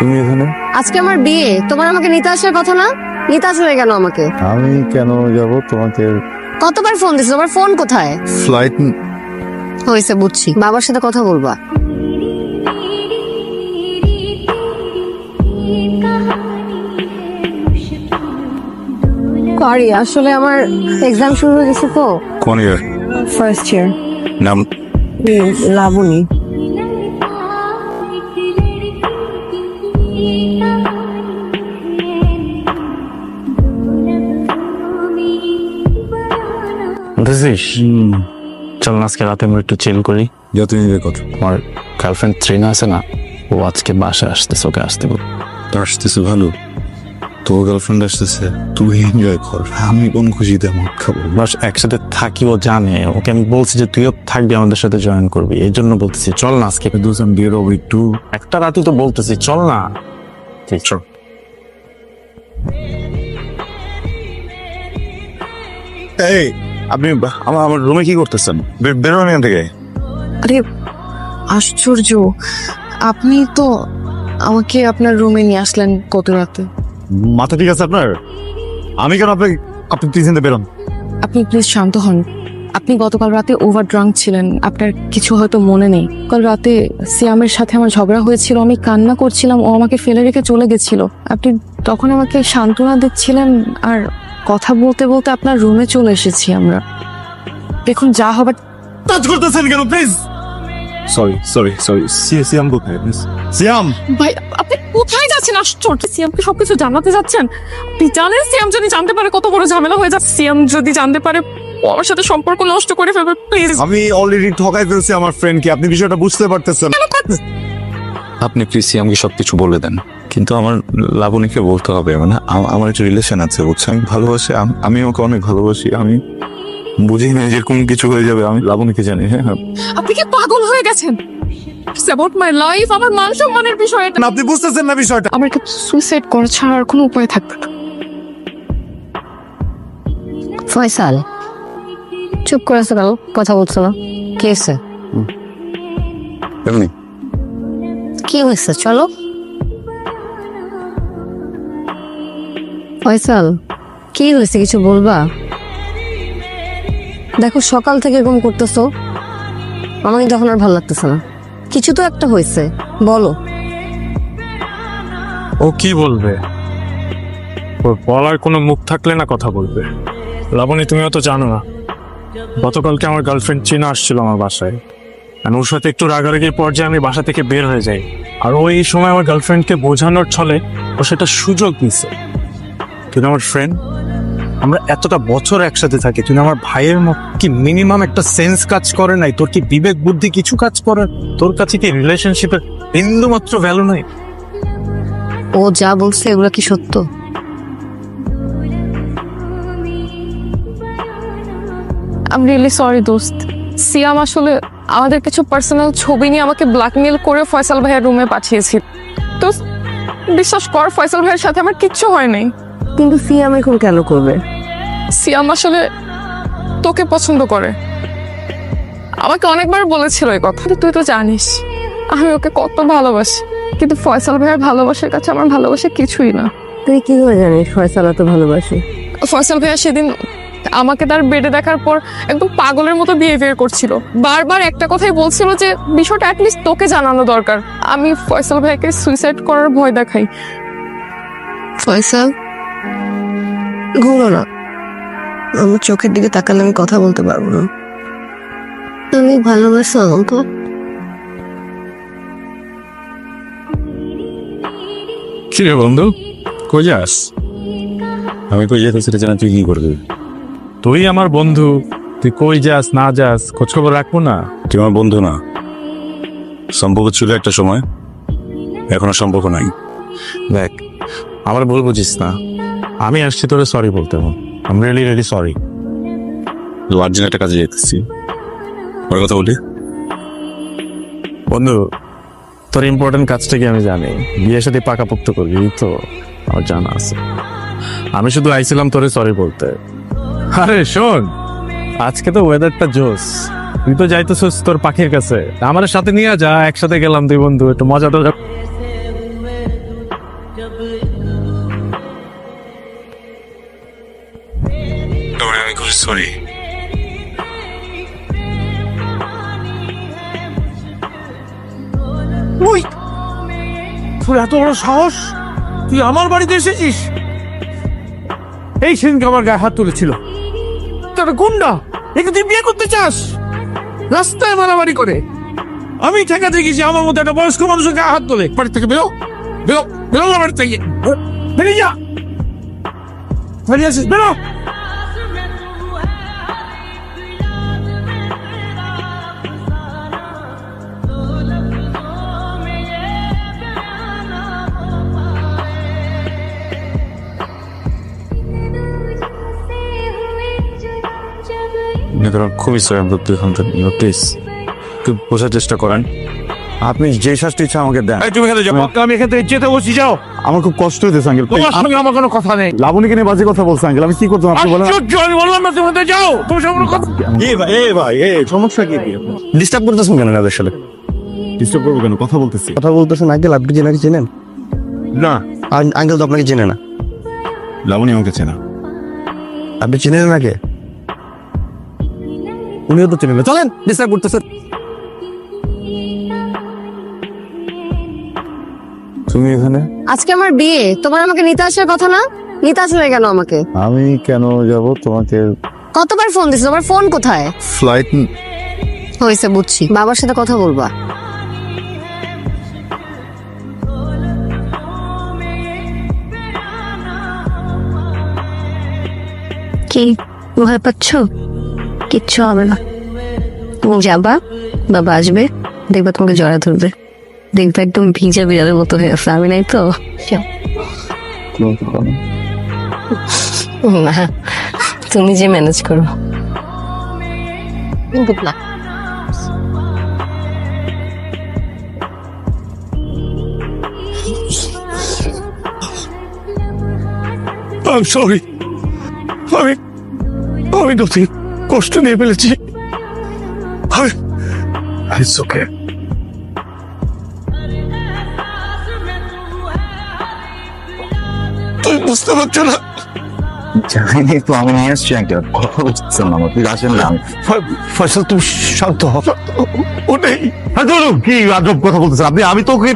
তুমি এখানে? আজকে আমার বিয়ে, তোমার আমাকে নিতে আসার কথা না? নিতে আসবে কেন আমাকে? আমি কেন যাব তোমাকে? কতবার ফোন দিছো, তোমার ফোন কোথায়? ফ্লাইট হয়েছে, বুঝছি, বাবার সাথে কথা বলবা। সরি, আসলে আমার এক্সাম শুরু হয়ে গেছে তো। কোন ইয়ার? First year. নাম? লাবণী। চল না আজকে রাতে আমরা একটু চিল করি। যত নিবে কথা। আমার গার্লফ্রেন্ড ট্রেনা আছে না, ও আজকে বাসায় আসতেছে, ওকে আসতে বল। আসতেছে ভালো, তোর গার্লফ্রেন্ড আসতেছে, তুই এনজয় কর, আমি কোন খুশিতে মদ খাবো। বাস একসাথে থাকি, ও জানে। ওকে আমি বলছি যে তুইও থাকবি, আমাদের সাথে জয়েন করবি, এই জন্য বলতেছি চল না আজকে। দুজন বিয়ের হবে একটু একটা রাতে তো বলতেছি চল না। ঠিক চল। এই আপনি আমার রুমে কি করতেছেন? বেরোন এখান থেকে। আরে আশ্চর্য, আপনি তো আমাকে আপনার রুমে নিয়ে আসলেন কত রাতে। মাথা ঠিক আছে আপনার? আমি কেন আপনি প্লিজ বেরোন। আপনি প্লিজ শান্ত হন। আপনি গতকাল রাতে ওভার ড্রাঙ্ক ছিলেন, আপনার কিছু হয়তো মনে নেই। কাল রাতে সিয়ামের সাথে আমার ঝগড়া হয়েছিল, আমি কান্না করছিলাম, ও আমাকে ফেলে রেখে চলে গেছিল। আপনি তখন আমাকে সান্ত্বনা দিচ্ছিলেন, আর কথা বলতে বলতে আপনার রুমে চলে এসেছি আমরা। দেখুন যা হবার। টাচ করতেছেন কেন প্লিজ? সরি সিয়াম কোথায়? সিয়াম ভাই আপনি কোথায় যাচ্ছেন? আশ্চর্য, সিয়ামকে সবকিছু জানাতে যাচ্ছেন? আপনি জানেন সিয়াম যদি জানতে পারে কত বড় ঝামেলা হয়ে যাচ্ছে? সিয়াম যদি জানতে পারে ও আমার সাথে সম্পর্ক নষ্ট করে ফেলবে। প্লিজ, আমি অলরেডি ঠকাই ফেলছি আমার ফ্রেন্ডকে, আপনি বিষয়টা বুঝতে পারতেছেন? আপনি প্লিজ সিয়ামকে সবকিছু বলে দেন, কিন্তু আমার লাবণীকে বলতে হবে। মানে আমার একটা রিলেশন আছে, বুঝছো? আমি ভালোবাসি, আমি ওকে অনেক ভালোবাসি। আমি বুঝি না যেরকম কিছু হয়ে যাবে। আমি লাবণীকে জানি। হ্যাঁ, আপনি কি পাগল হয়ে গেছেন? ইটস অ্যাবাউট মাই লাইফ, আমার মান সম্মানের বিষয় এটা। না, আপনি বুঝতেছেন না বিষয়টা। আমার কি সুইসাইড করা ছাড়া আর কোনো উপায় থাকবে না? ফয়সাল, চুপ করে আছো কেন? কথা বলছো না? কি হয়েছে? এমনি কি হয়েছে? চলো। ফয়সাল, কি হয়েছে, কিছু বলবা? দেখো সকাল থেকে এরকম করতেছো, আমাকে তখন আর ভালো লাগতেছে না। কিছু তো একটা হয়েছে, বলো। ও কি বলবে? ওর বলার কোনো মুখ থাকলে না কথা বলবে। লাবণী, তুমিও তো জানো না, গতকালকে আমার গার্লফ্রেন্ড চীনা আসছিল আমার বাসায়। আর ওর সাথে একটু রাগারাগির পর্যায়ে আমি বাসা থেকে বের হয়ে যাই। আর ও এই সময় আমার গার্লফ্রেন্ডকে বোঝানোর ছলে ও সেটা সুযোগ নিছে। কিন্তু আমার ফ্রেন্ড, আমরা এতটা বছর একসাথে থাকি, তুই আমার ভাইয়ের মতো, কি মিনিমাম একটা সেন্স কাজ করে নাই? তোর কি বিবেক বুদ্ধি কিছু কাজ করে? তোর কাছে কি রিলেশনশিপের বিন্দু মাত্র ভ্যালু নাই? ও যা বলছে এগুলো কি সত্য? আই এম রিয়েলি সরি দোস্ত। সিয়াম আসলে আমাদের কিছু পার্সোনাল ছবি নিয়ে আমাকে ব্ল্যাকমেল করে ফয়সাল ভাইয়ের রুমে পাঠিয়েছিল। তো বিশ্বাস কর, ফয়সাল ভাইয়ের সাথে আমার কিচ্ছু হয় নাই। কিন্তু সিয়াম এখন কেন করবে? সিয়াম আসলে তোকে পছন্দ করে, আমাকে অনেকবার বলেছিল এই কথা। তুই তো জানিস আমি ওকে কত ভালোবাসি, কিন্তু ফয়সাল ভাইয়ের ভালোবাসার কাছে আমার ভালোবাসা কিছুই না। তুই কি করে জানিস ফয়সাল এত ভালোবাসে? ফয়সাল ভাইয়া সেদিন আমাকে তার বেডে দেখার পর একদম পাগলের মতো বিহেভিয়ার করছিল। বারবার একটা কথাই বলছিল যে বিষয়টা অ্যাটলিস্ট তোকে জানানো দরকার। আমি ফয়সাল ভাইকে সুইসাইড করার ভয় দেখাই। ফয়সাল, ঘুরো না, আমার চোখের দিকে তাকালে আমি কথা বলতে পারবো না। তুমি ভালোবাসো আমাকে? কি রে বন্ধু, কই যাস? আমি কই যেতে সেটা জানা তুই কি করবি? তুই আমার বন্ধু, তুই কই যাস না যাস খোঁজখবর রাখবো না? তুই আমার বন্ধু না, সম্পর্ক ছিল একটা সময়, এখন আর সম্পর্ক নাই। দেখ, আমার ভুল বুঝিস না, আমি আসছি তোরে সরি বলতে। I am really sorry. তো আর্জেন্ট একটা কাজে যেতেছি, ওর কথা বলি। বন্ধু, তোর ইম্পর্টেন্ট কাজটা কি আমি জানি, বিয়ের সাথে পাকাপোক্ত করবি তো আমার জানা আছে। আমি শুধু আইছিলাম তোরে সরি বলতে। আরে শোন, আজকে তো ওয়েদারটা জোস, তুই তো যাইতেছিস তোর পাখির কাছে, আমার সাথে নিয়ে যা, একসাথে গেলাম দুই বন্ধু, একটু মজা টজা। সরি। ওই তোর এত বড় সাহস, তুই আমার বাড়িতে এসেছিস? এই সেদিনকে আমার গায়ে হাত তুলেছিল, তার গুন্ডা। একে তুই বিয়ে করতে চাস? রাস্তায় মারামারি করে আমি ঠেকাতে গেছি, আমার মধ্যে একটা বয়স্ক মানুষের গায়ে হাত তোলে। বাড়ি থেকে বেরো, বেরো, বেরো আমার বাড়ি থেকে, বেরিয়ে যা। বেরিয়ে আসিস, বেরো। খুবই সরি, প্লিজ একটু বোঝার চেষ্টা করেন। আপনি যে শাস্তি ইচ্ছা আমাকে দেন। এই তুমি এখানে যাও, আমি এখান থেকে যেতে বসি, যাও। আমার খুব কষ্ট হইতেছে আঙ্কেল। তোমার সঙ্গে আমার কোনো কথা নেই। লাবণীকে নিয়ে বাজে কথা বলছে আঙ্কেল, আমি কি করতাম আপনি বলেন? আশ্চর্য, আমি বললাম না তুমি এখানে যাও, তোমার সঙ্গে কোনো কথা। সমস্যা কি? ডিস্টার্ব করতেছেন কেন এদের সাথে? ডিস্টার্ব করবো কেন? কথা বলতেছি। কথা বলতেছেন আঙ্কেল, আপনি জেনাকে চেনেন? না, আঙ্কেল তো আপনাকে চেনে না। লাবণী আমাকে চেনা। আপনি চেনেন নাকি? উনিও তো চেনেন না। চলেন, ডিস্টার্ব করতেছেন। তুমি এখানে? আজকে আমার বিয়ে, তোমার আমাকে নিতে আসার কথা না? নিতে আসলে কেন আমাকে? আমি কেন যাব তোমাকে? কতবার ফোন দিছো, তোমার ফোন কোথায়? ফ্লাইট হয়েছে, বুঝছি। বাবার সাথে কথা বলবা। কি ভয় পাচ্ছ? কিচ্ছু হবে না। তুমি যাবা, বাবা আসবে, দেখবা তোমাকে জড়া ধরবে, দেখবে একদম ভিজা বিড়ালের মতো হয়ে আছে। আমি নাই তো? না, তুমি যে ম্যানেজ করো। কিন্তু না, I'm sorry, আমি নতুন কষ্ট নিয়ে ফেলেছি। It's okay. তুই বুঝতে পারছো না? জানি তো, আমি নিয়ে আসছি আঙ্কেল। কথা বলছেন না, আপনি আসেন না। ফয়সাল, তুমি শান্ত হ। ও নেই। কি আজব কথা বলতেছেন আপনি? আমি তো ওকে